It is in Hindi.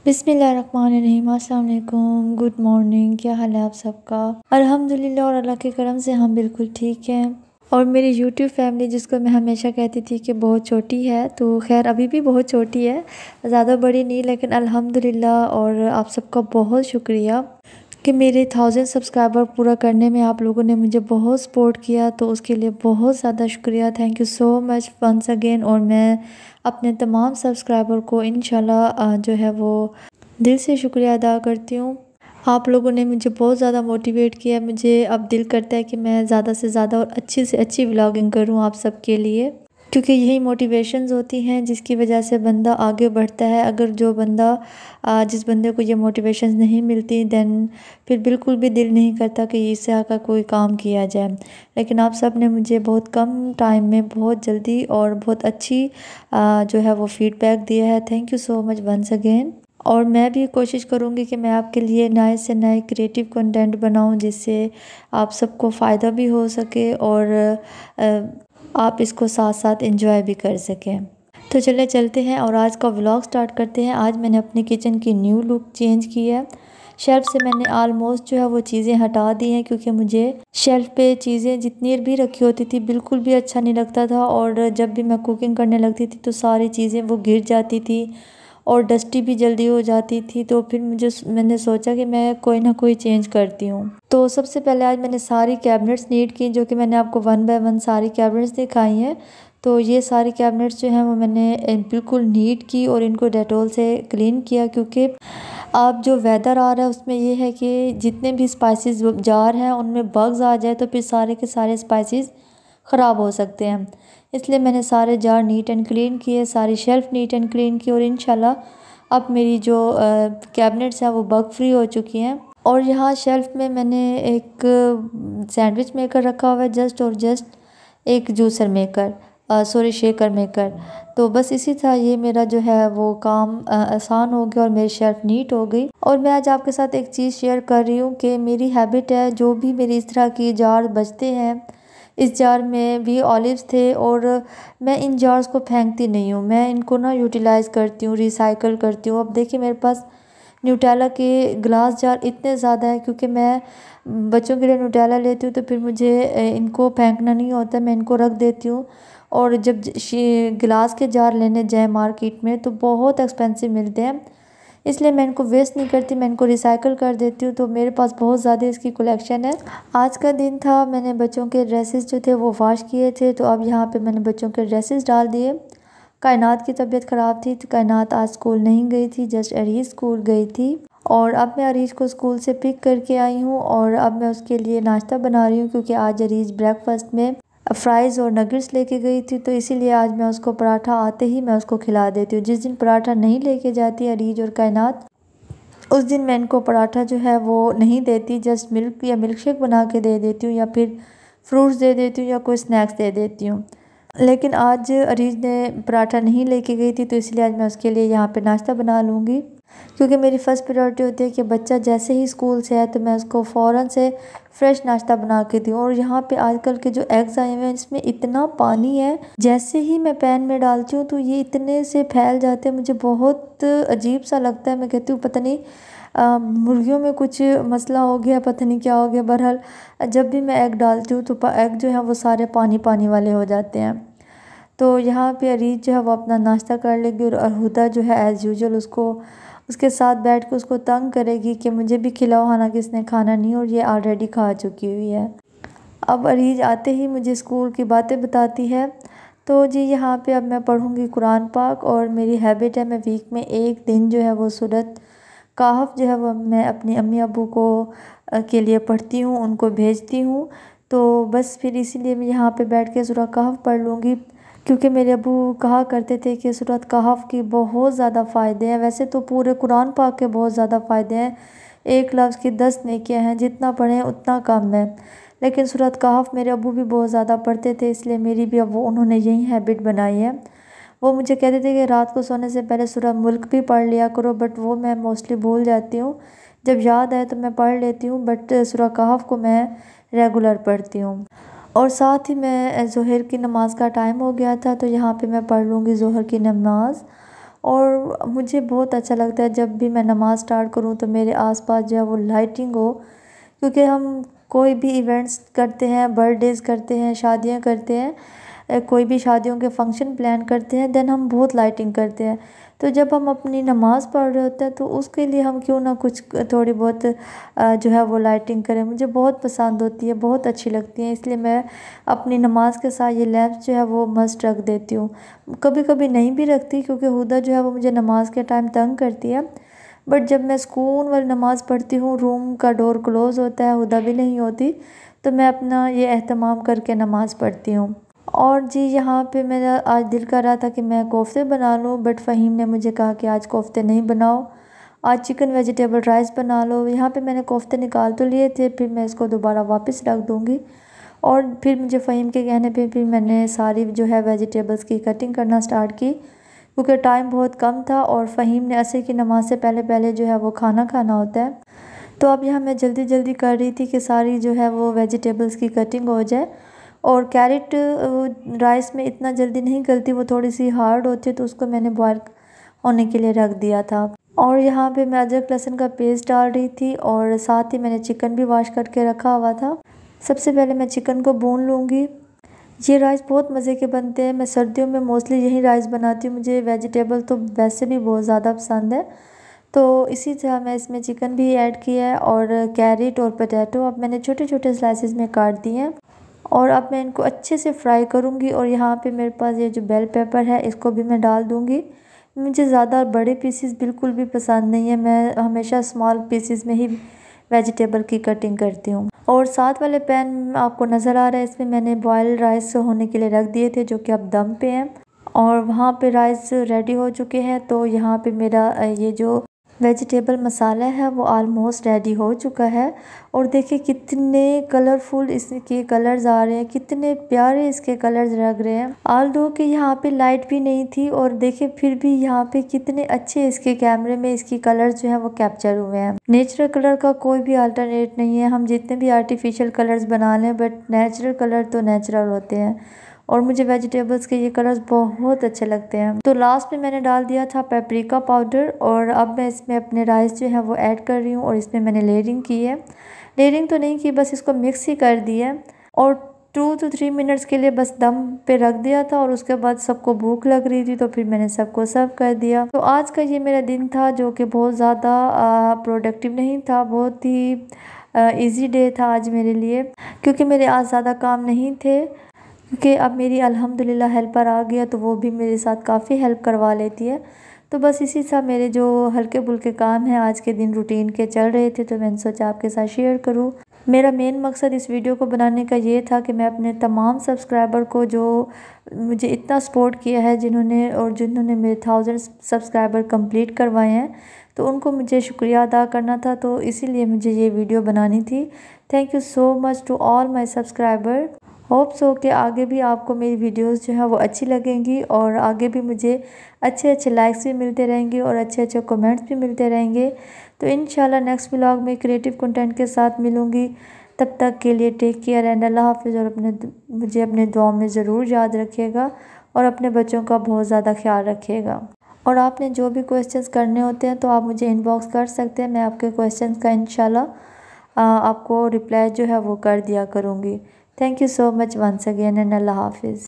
बिस्मिल्लाहिर्रहमानिर्रहीम। अस्सलाम वालेकुम, गुड मॉर्निंग। क्या हाल है आप सबका? अल्हम्दुलिल्लाह और अल्लाह के करम से हम बिल्कुल ठीक हैं। और मेरी यूट्यूब फैमिली, जिसको मैं हमेशा कहती थी कि बहुत छोटी है, तो खैर अभी भी बहुत छोटी है, ज़्यादा बड़ी नहीं, लेकिन अल्हम्दुलिल्लाह। और आप सबका बहुत शुक्रिया कि मेरे 1000 सब्सक्राइबर पूरा करने में आप लोगों ने मुझे बहुत सपोर्ट किया, तो उसके लिए बहुत ज़्यादा शुक्रिया। Thank you so much once again. और मैं अपने तमाम सब्सक्राइबर को इंशाल्लाह जो है वो दिल से शुक्रिया अदा करती हूँ। आप लोगों ने मुझे बहुत ज़्यादा मोटिवेट किया। मुझे अब दिल करता है कि मैं ज़्यादा से ज़्यादा और अच्छी से अच्छी व्लॉगिंग करूँ आप सबके लिए, क्योंकि यही मोटिवेशंस होती हैं जिसकी वजह से बंदा आगे बढ़ता है। अगर जो बंदा जिस बंदे को ये मोटिवेशंस नहीं मिलती, दैन फिर बिल्कुल भी दिल नहीं करता कि इससे आकर कोई काम किया जाए। लेकिन आप सब ने मुझे बहुत कम टाइम में बहुत जल्दी और बहुत अच्छी जो है वो फीडबैक दिया है। Thank you so much once again. और मैं भी कोशिश करूँगी कि मैं आपके लिए नए से नए क्रिएटिव कंटेंट बनाऊँ, जिससे आप सबको फ़ायदा भी हो सके और आप इसको साथ साथ एंजॉय भी कर सकें। तो चले चलते हैं और आज का व्लॉग स्टार्ट करते हैं। आज मैंने अपनी किचन की न्यू लुक चेंज की है। शेल्फ से मैंने ऑलमोस्ट जो है वो चीज़ें हटा दी हैं, क्योंकि मुझे शेल्फ पे चीज़ें जितनी भी रखी होती थी बिल्कुल भी अच्छा नहीं लगता था। और जब भी मैं कुकिंग करने लगती थी तो सारी चीज़ें वो गिर जाती थी और डस्टी भी जल्दी हो जाती थी। तो फिर मैंने सोचा कि मैं कोई ना कोई चेंज करती हूँ। तो सबसे पहले आज मैंने सारी कैबिनेट्स नीट की, जो कि मैंने आपको 1 बाय 1 सारी कैबिनेट्स दिखाई हैं। तो ये सारी कैबिनेट्स जो हैं वो मैंने बिल्कुल नीट की और इनको डेटॉल से क्लीन किया, क्योंकि अब जो वेदर आ रहा है उसमें ये है कि जितने भी स्पाइसेस जार हैं उनमें बग्स आ जाए तो फिर सारे के सारे स्पाइसेस ख़राब हो सकते हैं। इसलिए मैंने सारे जार नीट एंड क्लीन किए, सारी शेल्फ़ नीट एंड क्लीन की, और इंशाल्लाह अब मेरी जो कैबिनेट्स हैं वो बग फ्री हो चुकी हैं। और यहाँ शेल्फ़ में मैंने एक सैंडविच मेकर रखा हुआ है जस्ट एक juicer maker, sorry shaker maker. तो बस इसी तरह ये मेरा जो है वो काम आसान हो गया और मेरी शेल्फ नीट हो गई। और मैं आज आपके साथ एक चीज़ शेयर कर रही हूँ कि मेरी हैबिट है, जो भी मेरी इस तरह की जार बचते हैं, इस जार में भी ऑलिव्स थे और मैं इन जार्स को फेंकती नहीं हूँ, मैं इनको ना यूटिलाइज़ करती हूँ, रिसाइकल करती हूँ। अब देखिए मेरे पास न्यूटेला के ग्लास जार इतने ज़्यादा हैं, क्योंकि मैं बच्चों के लिए न्यूटेला लेती हूँ तो फिर मुझे इनको फेंकना नहीं होता, मैं इनको रख देती हूँ। और जब गिलास के जार लेने जाए मार्केट में तो बहुत एक्सपेंसिव मिलते हैं, इसलिए मैं इनको वेस्ट नहीं करती, मैं इनको रिसाइकल कर देती हूँ। तो मेरे पास बहुत ज़्यादा इसकी कलेक्शन है। आज का दिन था, मैंने बच्चों के ड्रेसेस जो थे वो वॉश किए थे, तो अब यहाँ पे मैंने बच्चों के ड्रेसेस डाल दिए। कायनात की तबीयत ख़राब थी तो कायनात आज स्कूल नहीं गई थी, जस्ट अरीज स्कूल गई थी। और अब मैं अरीज को स्कूल से पिक करके आई हूँ और अब मैं उसके लिए नाश्ता बना रही हूँ, क्योंकि आज अरीज ब्रेकफास्ट में फ्राइज़ और नगेट्स लेके गई थी, तो इसीलिए आज मैं उसको पराठा आते ही मैं उसको खिला देती हूँ। जिस दिन पराठा नहीं लेके जाती अरीज और कायनात, उस दिन मैं इनको पराठा जो है वो नहीं देती, जस्ट मिल्क या मिल्क शेक बना के दे देती हूँ, या फिर फ्रूट्स दे देती हूँ, या कोई स्नैक्स दे देती हूँ। लेकिन आज अरीज ने पराठा नहीं लेके गई थी, तो इसलिए आज मैं उसके लिए यहाँ पे नाश्ता बना लूँगी, क्योंकि मेरी फ़र्स्ट प्रायोरिटी होती है कि बच्चा जैसे ही स्कूल से आए तो मैं उसको फ़ौरन से फ्रेश नाश्ता बना के दूँ। और यहाँ पे आजकल के जो एग्स आए हुए हैं इसमें इतना पानी है, जैसे ही मैं पैन में डालती हूँ तो ये इतने से फैल जाते हैं, मुझे बहुत अजीब सा लगता है। मैं कहती हूँ पता नहीं मुर्गियों में कुछ मसला हो गया, पता नहीं क्या हो गया। बहरहाल जब भी मैं एग डालती हूँ तो एग जो है वो सारे पानी पानी वाले हो जाते हैं। तो यहाँ पे अरीज जो है वो अपना नाश्ता कर लेगी और अरहुदा जो है एज़ यूजुअल उसको उसके साथ बैठ के उसको तंग करेगी कि मुझे भी खिलाओ, हालांकि इसने खाना नहीं और ये ऑलरेडी खा चुकी हुई है। अब अरीज आते ही मुझे स्कूल की बातें बताती है। तो जी यहाँ पे अब मैं पढ़ूँगी कुरान पाक, और मेरी हैबिट है मैं वीक में एक दिन जो है वो सूरत कहफ जो है वो मैं अपनी अम्मी अबू को के लिए पढ़ती हूँ, उनको भेजती हूँ। तो बस फिर इसीलिए मैं यहाँ पे बैठ के सूरह कहफ पढ़ लूँगी, क्योंकि मेरे अबू कहा करते थे कि सूरत कहफ की बहुत ज़्यादा फ़ायदे हैं। वैसे तो पूरे कुरान पाक के बहुत ज़्यादा फ़ायदे हैं, एक लफ्ज़ की 10 नेकियां हैं, जितना पढ़ें उतना कम है। लेकिन सूरत कहफ मेरे अबू भी बहुत ज़्यादा पढ़ते थे, इसलिए मेरी भी अब उन्होंने यही हैबिट बनाई है। वो मुझे कहते थे कि रात को सोने से पहले सूरह मुल्क भी पढ़ लिया करो, बट वो मैं मोस्टली भूल जाती हूँ। जब याद आए तो मैं पढ़ लेती हूँ, बट सूरह कहफ को मैं रेगुलर पढ़ती हूँ। और साथ ही मैं ज़ोहर की नमाज़ का टाइम हो गया था, तो यहाँ पे मैं पढ़ लूँगी ज़ोहर की नमाज़। और मुझे बहुत अच्छा लगता है जब भी मैं नमाज़ स्टार्ट करूँ तो मेरे आसपास जो है वो लाइटिंग हो, क्योंकि हम कोई भी इवेंट्स करते हैं, बर्थडेज़ करते हैं, शादियां करते हैं, कोई भी शादियों के फंक्शन प्लान करते हैं, देन हम बहुत लाइटिंग करते हैं। तो जब हम अपनी नमाज़ पढ़ रहे होते हैं तो उसके लिए हम क्यों ना कुछ थोड़ी बहुत जो है वो लाइटिंग करें। मुझे बहुत पसंद होती है, बहुत अच्छी लगती है, इसलिए मैं अपनी नमाज़ के साथ ये लैंप्स जो है वो मस्ट रख देती हूँ। कभी कभी नहीं भी रखती क्योंकि हुदा जो है वो मुझे नमाज़ के टाइम तंग करती है, बट जब मैं सुकून वाली नमाज़ पढ़ती हूँ, रूम का डोर क्लोज़ होता है, हुदा भी नहीं होती, तो मैं अपना ये एहतमाम करके नमाज़ पढ़ती हूँ। और जी यहाँ पे मेरा आज दिल कर रहा था कि मैं कोफ्ते बना लूँ, बट फ़हीम ने मुझे कहा कि आज कोफ्ते नहीं बनाओ, आज चिकन वेजिटेबल राइस बना लो। यहाँ पे मैंने कोफ्ते निकाल तो लिए थे, फिर मैं इसको दोबारा वापस रख दूँगी। और फिर मुझे फ़हीम के कहने पे फिर मैंने सारी जो है वेजिटेबल्स की कटिंग करना स्टार्ट की, क्योंकि टाइम बहुत कम था और फ़हीम ने असर की नमाज़ से पहले पहले जो है वो खाना खाना होता है। तो अब यहाँ मैं जल्दी जल्दी कर रही थी कि सारी जो है वो वेजिटेबल्स की कटिंग हो जाए। और कैरेट राइस में इतना जल्दी नहीं गलती, वो थोड़ी सी हार्ड होती है, तो उसको मैंने बॉयल होने के लिए रख दिया था। और यहाँ पे मैं अदरक लहसुन का पेस्ट डाल रही थी और साथ ही मैंने चिकन भी वॉश करके रखा हुआ था। सबसे पहले मैं चिकन को भून लूँगी। ये राइस बहुत मज़े के बनते हैं, मैं सर्दियों में मोस्टली यही राइस बनाती हूँ। मुझे वेजिटेबल तो वैसे भी बहुत ज़्यादा पसंद है, तो इसी तरह मैं इसमें चिकन भी ऐड किया है और कैरेट और पोटैटो अब मैंने छोटे छोटे स्लाइसेस में काट दिए हैं। और अब मैं इनको अच्छे से फ्राई करूँगी। और यहाँ पे मेरे पास ये जो बेल पेपर है इसको भी मैं डाल दूँगी। मुझे ज़्यादा बड़े पीसेस बिल्कुल भी पसंद नहीं है, मैं हमेशा स्मॉल पीसेस में ही वेजिटेबल की कटिंग करती हूँ। और साथ वाले पैन आपको नज़र आ रहा है, इसमें मैंने बॉयल राइस होने के लिए रख दिए थे, जो कि अब दम पे हैं और वहाँ पे राइस रेडी हो चुके हैं। तो यहाँ पे मेरा ये जो वेजिटेबल मसाला है वो ऑलमोस्ट रेडी हो चुका है। और देखिए कितने कलरफुल इसके कलर्स आ रहे हैं, कितने प्यारे इसके कलर्स लग रहे हैं। ऑल्दो कि यहाँ पे लाइट भी नहीं थी और देखिए फिर भी यहाँ पे कितने अच्छे इसके कैमरे में इसकी कलर्स जो है वो कैप्चर हुए हैं। नेचुरल कलर का कोई भी अल्टरनेट नहीं है, हम जितने भी आर्टिफिशियल कलर्स बना लें, बट नेचुरल कलर तो नेचुरल होते हैं। और मुझे वेजिटेबल्स के ये कलर्स बहुत अच्छे लगते हैं। तो लास्ट में मैंने डाल दिया था पेपरिका पाउडर और अब मैं इसमें अपने राइस जो है वो ऐड कर रही हूँ और इसमें मैंने लेयरिंग की है। लेयरिंग तो नहीं की, बस इसको मिक्स ही कर दिया और 2 to 3 मिनट्स के लिए बस दम पे रख दिया था। और उसके बाद सबको भूख लग रही थी तो फिर मैंने सबको सर्व कर दिया। तो आज का ये मेरा दिन था जो कि बहुत ज़्यादा प्रोडक्टिव नहीं था, बहुत ही ईजी डे था आज मेरे लिए, क्योंकि मेरे आज ज़्यादा काम नहीं थे। क्योंकि अब मेरी अल्हम्दुलिल्लाह हेल्पर आ गया तो वो भी मेरे साथ काफ़ी हेल्प करवा लेती है। तो बस इसी सब मेरे जो हल्के फुल्के काम हैं आज के दिन रूटीन के चल रहे थे, तो मैंने सोचा आपके साथ शेयर करूं। मेरा मेन मकसद इस वीडियो को बनाने का ये था कि मैं अपने तमाम सब्सक्राइबर को जो मुझे इतना सपोर्ट किया है, जिन्होंने मेरे 1000 सब्सक्राइबर कंप्लीट करवाए हैं, तो उनको मुझे शुक्रिया अदा करना था। तो इसीलिए मुझे ये वीडियो बनानी थी। Thank you so much to all my subscriber. Hope so कि आगे भी आपको मेरी वीडियोस जो है वो अच्छी लगेंगी और आगे भी मुझे अच्छे अच्छे लाइक्स भी मिलते रहेंगे और अच्छे अच्छे कमेंट्स भी मिलते रहेंगे। तो इंशाल्लाह नेक्स्ट व्लॉग में क्रिएटिव कंटेंट के साथ मिलूँगी। तब तक के लिए टेक केयर एंड अल्लाह हाफिज़। और मुझे अपने दुआ में ज़रूर याद रखिएगा और अपने बच्चों का बहुत ज़्यादा ख्याल रखिएगा। और आपने जो भी क्वेश्चंस करने होते हैं तो आप मुझे इनबॉक्स कर सकते हैं, मैं आपके क्वेश्चंस का इंशाल्लाह आपको रिप्लाई जो है वो कर दिया करूँगी। Thank you so much once again and Allah Hafiz.